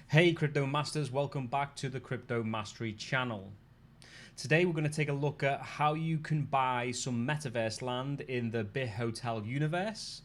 Hey Crypto Masters, welcome back to the Crypto Mastery channel. Today we're going to take a look at how you can buy some Metaverse land in the BitHotel universe,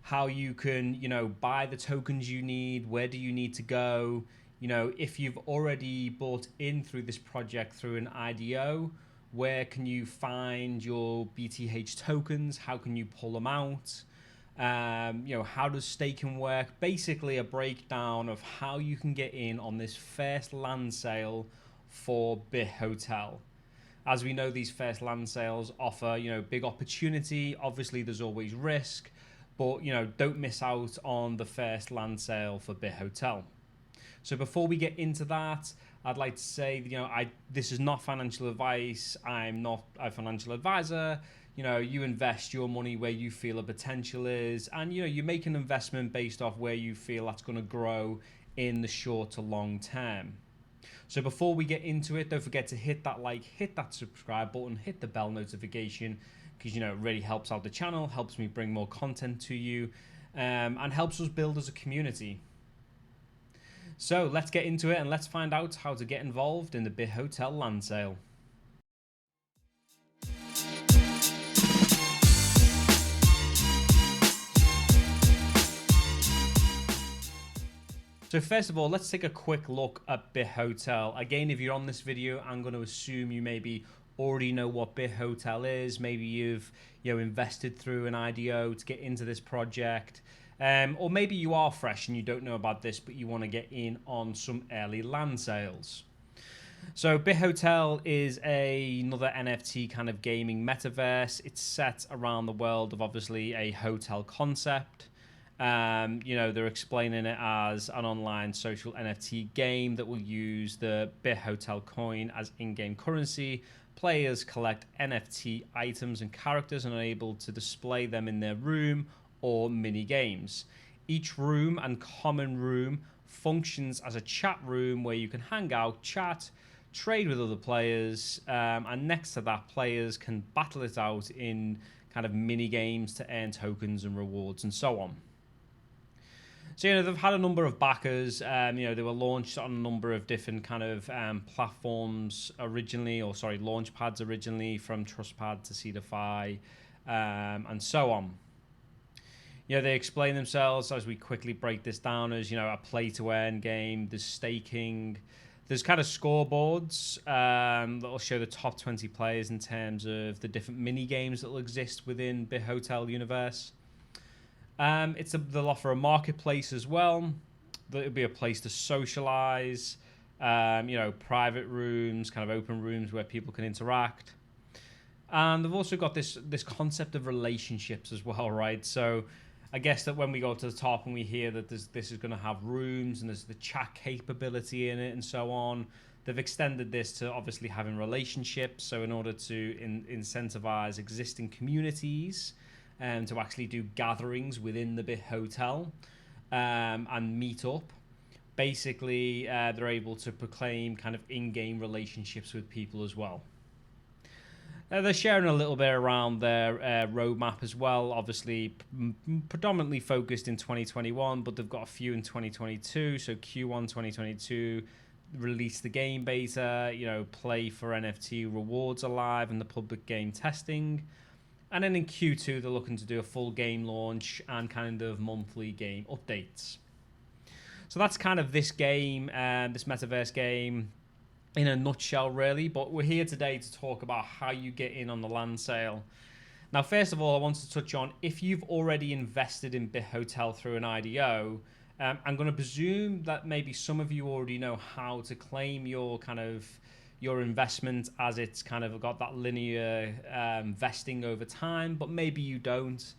how you can, buy the tokens you need, where do you need to go, if you've already bought in through this project through an IDO, where can you find your BTH tokens, how can you pull them out, how does staking work? Basically, a breakdown of how you can get in on this first land sale for BitHotel. As we know, these first land sales offer, big opportunity. Obviously, there's always risk, but don't miss out on the first land sale for BitHotel. So before we get into that, I'd like to say, this is not financial advice. I'm not a financial advisor. You invest your money where you feel a potential is, and you make an investment based off where you feel that's going to grow in the short to long term. So before we get into it, don't forget to hit that like, hit that subscribe button, hit the bell notification, because it really helps out the channel, helps me bring more content to you, and helps us build as a community. So let's get into it and let's find out how to get involved in the BitHotel land sale. So first of all, let's take a quick look at BitHotel. Again, if you're on this video, I'm going to assume you maybe already know what BitHotel is. Maybe you've invested through an IDO to get into this project. Or maybe you are fresh and you don't know about this, but you want to get in on some early land sales. So BitHotel is another NFT kind of gaming metaverse. It's set around the world of obviously a hotel concept. They're explaining it as an online social NFT game that will use the BitHotel coin as in-game currency. Players collect NFT items and characters and are able to display them in their room or mini games. Each room and common room functions as a chat room where you can hang out, chat, trade with other players, and next to that, players can battle it out in kind of mini games to earn tokens and rewards and so on. So, they've had a number of backers. They were launched on a number of different kind of platforms originally, launch pads originally, from TrustPad to Seedify, and so on. They explain themselves as we quickly break this down as, a play-to-earn game. There's staking. There's kind of scoreboards that'll show the top 20 players in terms of the different mini games that will exist within BitHotel universe. They'll offer a marketplace as well. It'll be a place to socialize, private rooms, kind of open rooms where people can interact. And they've also got this concept of relationships as well, right? So I guess that when we go to the top and we hear that this is going to have rooms and there's the chat capability in it and so on, they've extended this to obviously having relationships. So in order to incentivize existing communities, to actually do gatherings within the BitHotel and meet up. Basically, they're able to proclaim kind of in-game relationships with people as well. They're sharing a little bit around their roadmap as well. Obviously, predominantly focused in 2021, but they've got a few in 2022. So Q1 2022, release the game beta, play for NFT rewards alive and the public game testing. And then in Q2, they're looking to do a full game launch and kind of monthly game updates. So that's kind of this game, this Metaverse game in a nutshell, really. But we're here today to talk about how you get in on the land sale. Now, first of all, I wanted to touch on if you've already invested in BitHotel through an IDO, I'm going to presume that maybe some of you already know how to claim your investment, as it's kind of got that linear vesting over time, but maybe you don't.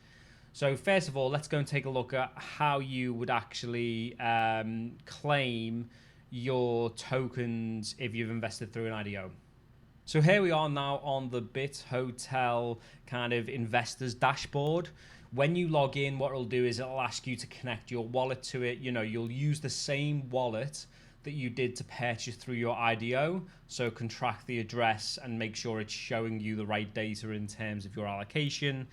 So first of all, let's go and take a look at how you would actually claim your tokens if you've invested through an IDO. So here we are now on the BitHotel kind of investors dashboard. When you log in, what it'll do is it'll ask you to connect your wallet to it. You'll use the same wallet that you did to purchase through your IDO, so it can track the address and make sure it's showing you the right data in terms of your allocation.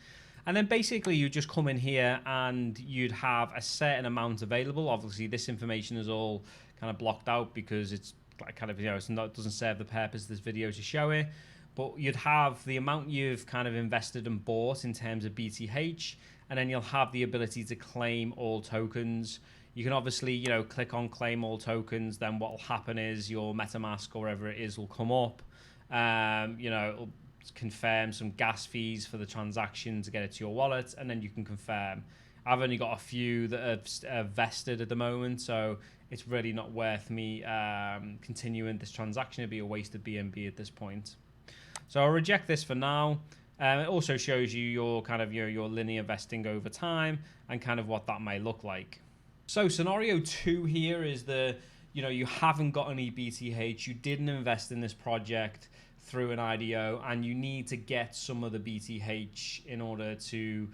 And then basically you just come in here and you'd have a certain amount available. Obviously this information is all kind of blocked out because it's like kind of, it's not, doesn't serve the purpose of this video to show it. But you'd have the amount you've kind of invested and bought in terms of BTH, and then you'll have the ability to claim all tokens. You can obviously, click on claim all tokens. Then what will happen is your MetaMask or wherever it is will come up. It'll confirm some gas fees for the transaction to get it to your wallet, and then you can confirm. I've only got a few that are vested at the moment, so it's really not worth me continuing this transaction. It'd be a waste of BNB at this point. So I'll reject this for now. It also shows you your kind of your linear vesting over time and kind of what that may look like. So scenario 2 here is you haven't got any BTH, you didn't invest in this project through an IDO, and you need to get some of the BTH in order to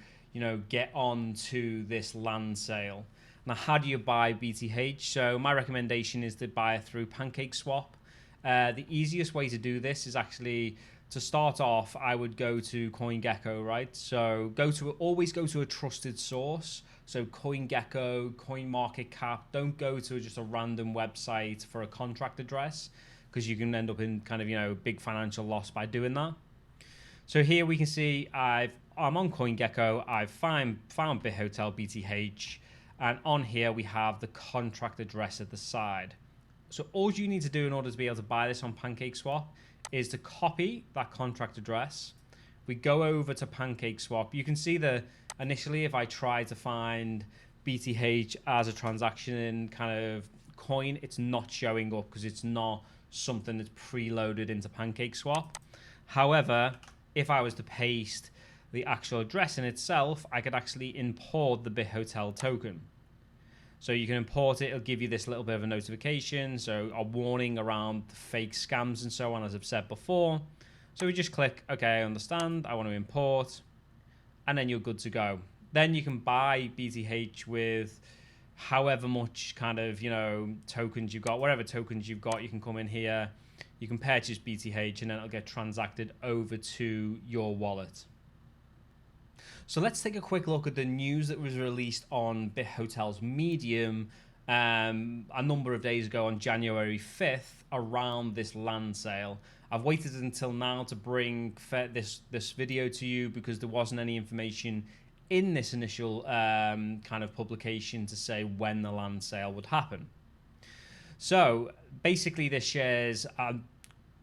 get onto this land sale. Now, how do you buy BTH? So my recommendation is to buy it through PancakeSwap. The easiest way to do this is actually, to start off, I would go to CoinGecko, right? So always go to a trusted source. So CoinGecko, CoinMarketCap. Don't go to just a random website for a contract address, because you can end up in kind of big financial loss by doing that. So here we can see I'm on CoinGecko. I've found BitHotel BTH, and on here we have the contract address at the side. So all you need to do in order to be able to buy this on PancakeSwap is to copy that contract address. We go over to PancakeSwap. You can see initially, if I try to find BTH as a transaction in kind of coin, it's not showing up because it's not something that's preloaded into PancakeSwap. However, if I was to paste the actual address in itself, I could actually import the BitHotel token. So you can import it. It'll give you this little bit of a notification, so a warning around fake scams and so on, as I've said before. So we just click, okay, I understand, I want to import, and then you're good to go. Then you can buy BTH with however much kind of, tokens you've got. Whatever tokens you've got, you can come in here, you can purchase BTH, and then it'll get transacted over to your wallet. So let's take a quick look at the news that was released on BitHotel's Medium a number of days ago on January 5th around this land sale. I've waited until now to bring this video to you because there wasn't any information in this initial kind of publication to say when the land sale would happen. So basically this shares a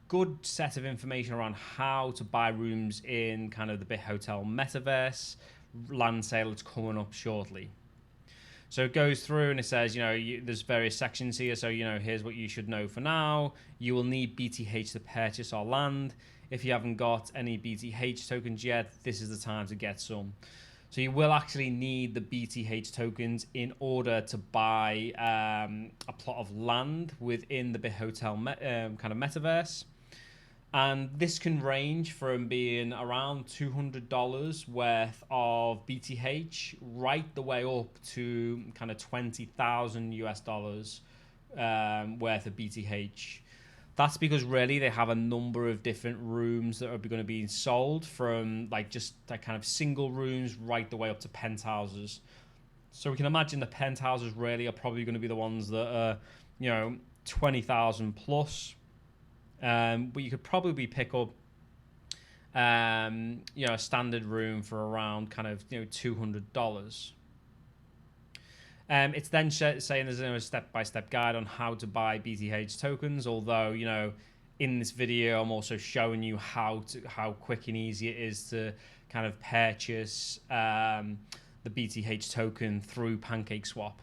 good set of information around how to buy rooms in kind of the BitHotel Metaverse land sale that's coming up shortly. So it goes through and it says, there's various sections here. So, here's what you should know for now. You will need BTH to purchase our land. If you haven't got any BTH tokens yet, this is the time to get some. So you will actually need the BTH tokens in order to buy a plot of land within the BitHotel kind of metaverse. And this can range from being around $200 worth of BTH right the way up to kind of 20,000 US dollars worth of BTH. That's because really they have a number of different rooms that are going to be sold, from just kind of single rooms right the way up to penthouses. So we can imagine the penthouses really are probably going to be the ones that are 20,000 plus. But you could probably pick up a standard room for around kind of $200. It's then saying there's a step-by-step guide on how to buy BTH tokens, although in this video I'm also showing you how quick and easy it is to kind of purchase the BTH token through PancakeSwap.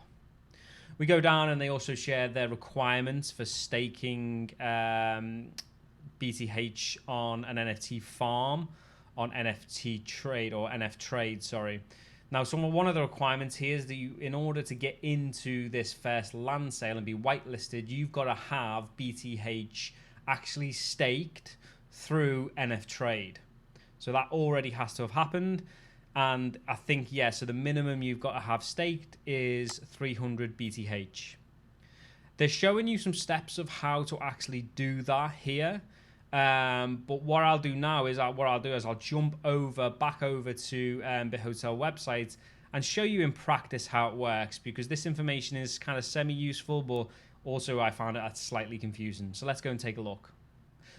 We go down and they also share their requirements for staking BTH on an NFT farm on NFT Trade, or NF Trade, sorry. Now, one of the requirements here is that in order to get into this first land sale and be whitelisted, you've got to have BTH actually staked through NF Trade. So that already has to have happened. And I think, so the minimum you've got to have staked is 300 BTH. They're showing you some steps of how to actually do that here. But what I'll do now is I'll jump back over to BitHotel website and show you in practice how it works, because this information is kind of semi-useful, but Also, I found it slightly confusing. So let's go and take a look.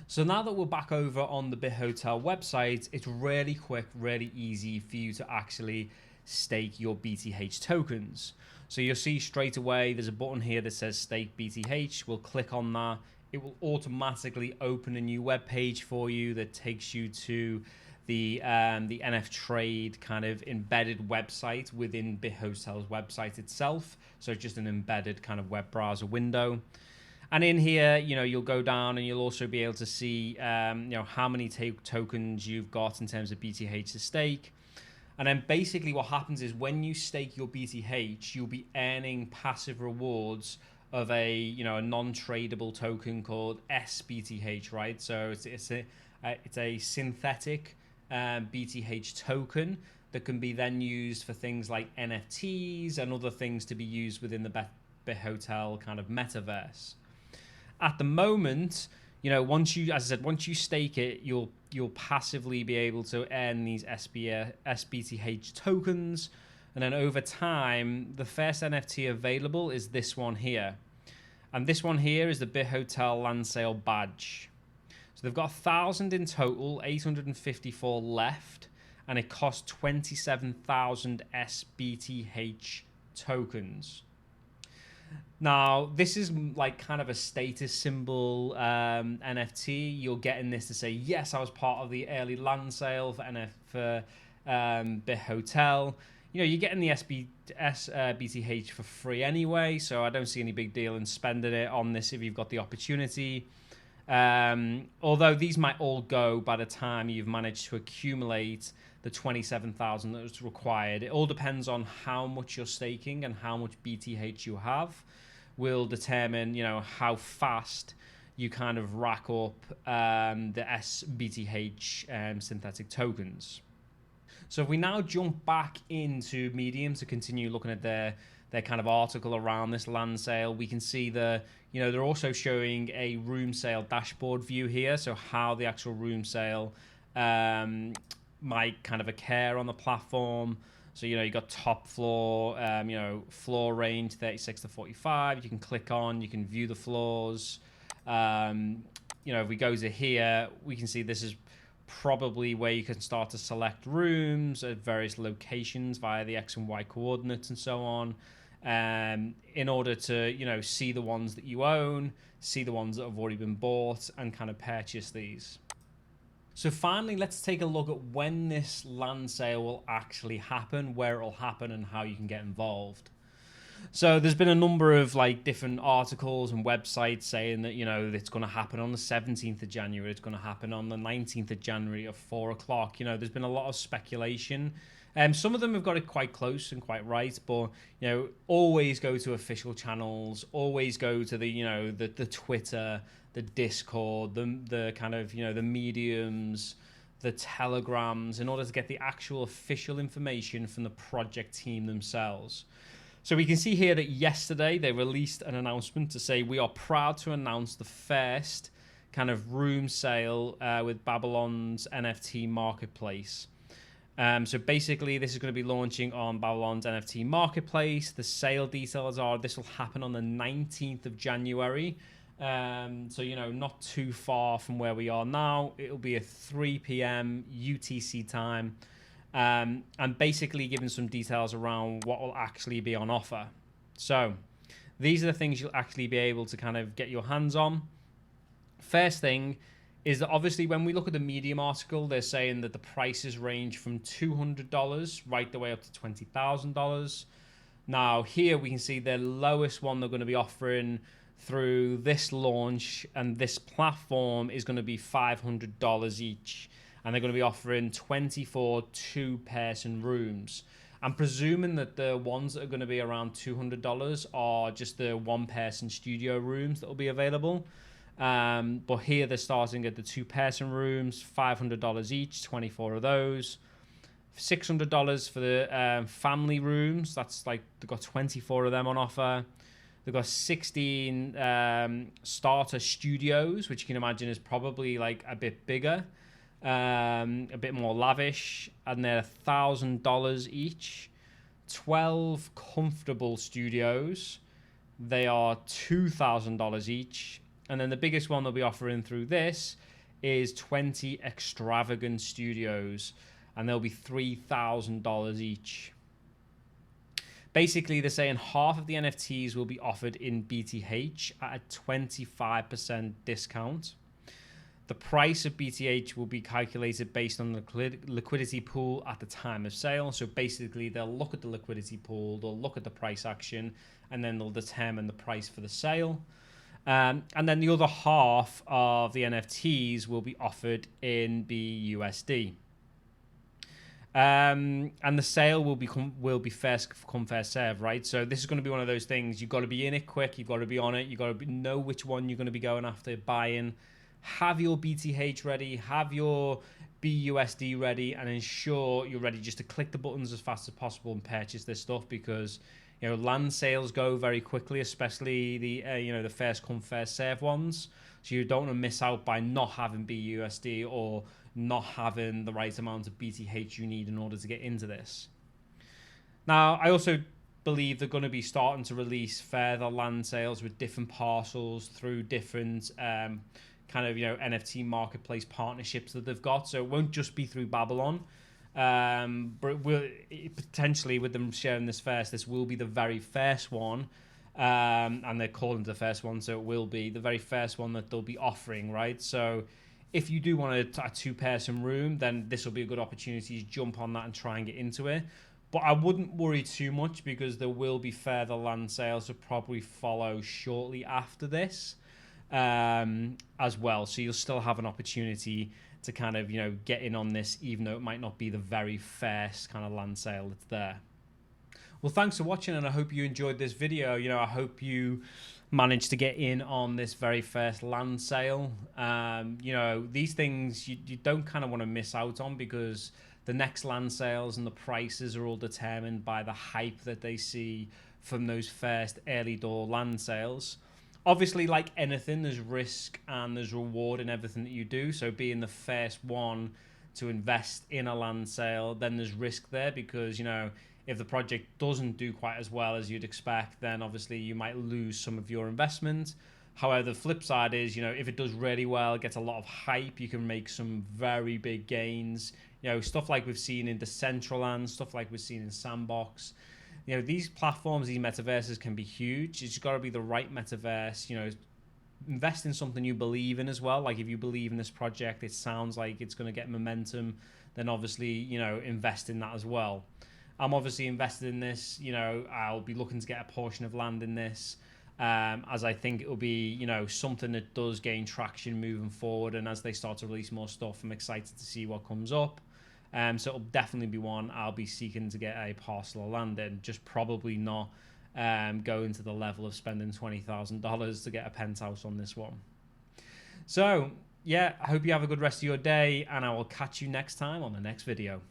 So now that we're back over on the BitHotel website, it's really quick, really easy for you to actually stake your BTH tokens. So you'll see straight away there's a button here that says stake BTH. We'll click on that. It will automatically open a new web page for you that takes you to the NF Trade kind of embedded website within BitHotel's website itself. So it's just an embedded kind of web browser window. And in here, you'll go down and you'll also be able to see, how many tokens you've got in terms of BTH to stake. And then basically what happens is when you stake your BTH, you'll be earning passive rewards of a non-tradable token called SBTH, right? So it's a synthetic BTH token that can be then used for things like NFTs and other things to be used within the BitHotel kind of metaverse. At the moment, once you stake it, you'll passively be able to earn these SBTH tokens, and then over time, the first NFT available is this one here, and this one here is the BitHotel Land Sale badge. So they've got 1,000 in total, 854 left, and it costs 27,000 SBTH tokens. Now, this is like kind of a status symbol NFT. You're getting this to say, yes, I was part of the early land sale for BitHotel. You're getting the BTH for free anyway, so I don't see any big deal in spending it on this if you've got the opportunity. Although these might all go by the time you've managed to accumulate the 27,000 that was required. It all depends on how much you're staking and how much BTH you have will determine, how fast you kind of rack up the SBTH synthetic tokens. So if we now jump back into Medium to continue looking at their kind of article around this land sale, we can see they're also showing a room sale dashboard view here. So how the actual room sale might kind of occur on the platform. So, you got top floor, floor range 36 to 45. You can click on, you can view the floors. If we go to here, we can see this is probably where you can start to select rooms at various locations via the X and Y coordinates and so on. In order to, see the ones that you own, see the ones that have already been bought, and kind of purchase these. So finally, let's take a look at when this land sale will actually happen, where it will happen, and how you can get involved. So there's been a number of different articles and websites saying that, it's going to happen on the 17th of January, it's going to happen on the 19th of January at 4 o'clock. There's been a lot of speculation. Some of them have got it quite close and quite right, but always go to official channels, always go to the Twitter, the Discord, the kind of the Mediums, the Telegrams, in order to get the actual official information from the project team themselves. So we can see here that yesterday they released an announcement to say, we are proud to announce the first kind of room sale with Babylon's NFT marketplace. So basically, this is going to be launching on Babylon's NFT marketplace. The sale details are this will happen on the 19th of January. So, not too far from where we are now. It'll be at 3 p.m. UTC time. And basically giving some details around what will actually be on offer. So these are the things you'll actually be able to kind of get your hands on. First thing is that obviously when we look at the Medium article, they're saying that the prices range from $200 right the way up to $20,000. Now here we can see the lowest one they're going to be offering through this launch and this platform is going to be $500 each. And they're going to be offering 24 two-person rooms. I'm presuming that the ones that are going to be around $200 are just the one-person studio rooms that will be available. But here they're starting at the two-person rooms, $500 each, 24 of those. $600 for the family rooms. That's they've got 24 of them on offer. They've got 16 starter studios, which you can imagine is probably a bit bigger. A bit more lavish, and they're $1,000 each. 12 comfortable studios, They are $2,000 each. And then the biggest one they'll be offering through this is 20 extravagant studios, and they'll be $3,000 each. Basically, they're saying half of the NFTs will be offered in BTH at a 25% discount. The price of BTH will be calculated based on the liquidity pool at the time of sale. So basically, they'll look at the liquidity pool, they'll look at the price action, and then they'll determine the price for the sale. And then the other half of the NFTs will be offered in BUSD. And the sale will be first come, first serve, right? So this is going to be one of those things. You've got to be in it quick. You've got to be on it. You've got to know which one you're going to be going after, buying. Have your BTH ready. Have your BUSD ready, and ensure you're ready just to click the buttons as fast as possible and purchase this stuff, because land sales go very quickly, especially the the first come, first serve ones. So you don't want to miss out by not having BUSD or not having the right amount of BTH you need in order to get into this. Now, I also believe they're going to be starting to release further land sales with different parcels through different NFT marketplace partnerships that they've got. So it won't just be through Babylon. But potentially with them sharing this first, this will be the very first one. And they're calling it the first one, so it will be the very first one that they'll be offering, right? So if you do want a two-person room, then this will be a good opportunity to jump on that and try and get into it. But I wouldn't worry too much, because there will be further land sales to probably follow shortly after this as well. So you'll still have an opportunity to kind of, get in on this, even though it might not be the very first kind of land sale that's there. Well, thanks for watching, and I hope you enjoyed this video. I hope you managed to get in on this very first land sale. These things you don't kind of want to miss out on, because the next land sales and the prices are all determined by the hype that they see from those first early door land sales. Obviously, like anything, there's risk and there's reward in everything that you do. So being the first one to invest in a land sale, then there's risk there, because, if the project doesn't do quite as well as you'd expect, then obviously you might lose some of your investment. However, the flip side is, if it does really well, gets a lot of hype, you can make some very big gains. Stuff like we've seen in Decentraland, stuff like we've seen in Sandbox. These platforms, these metaverses can be huge. It's got to be the right metaverse. Invest in something you believe in as well. Like if you believe in this project, it sounds like it's going to get momentum, then obviously, invest in that as well. I'm obviously invested in this. I'll be looking to get a portion of land in this, as I think it will be, something that does gain traction moving forward. And as they start to release more stuff, I'm excited to see what comes up. So it'll definitely be one I'll be seeking to get a parcel of land in, just probably not going to the level of spending $20,000 to get a penthouse on this one. So, yeah, I hope you have a good rest of your day, and I will catch you next time on the next video.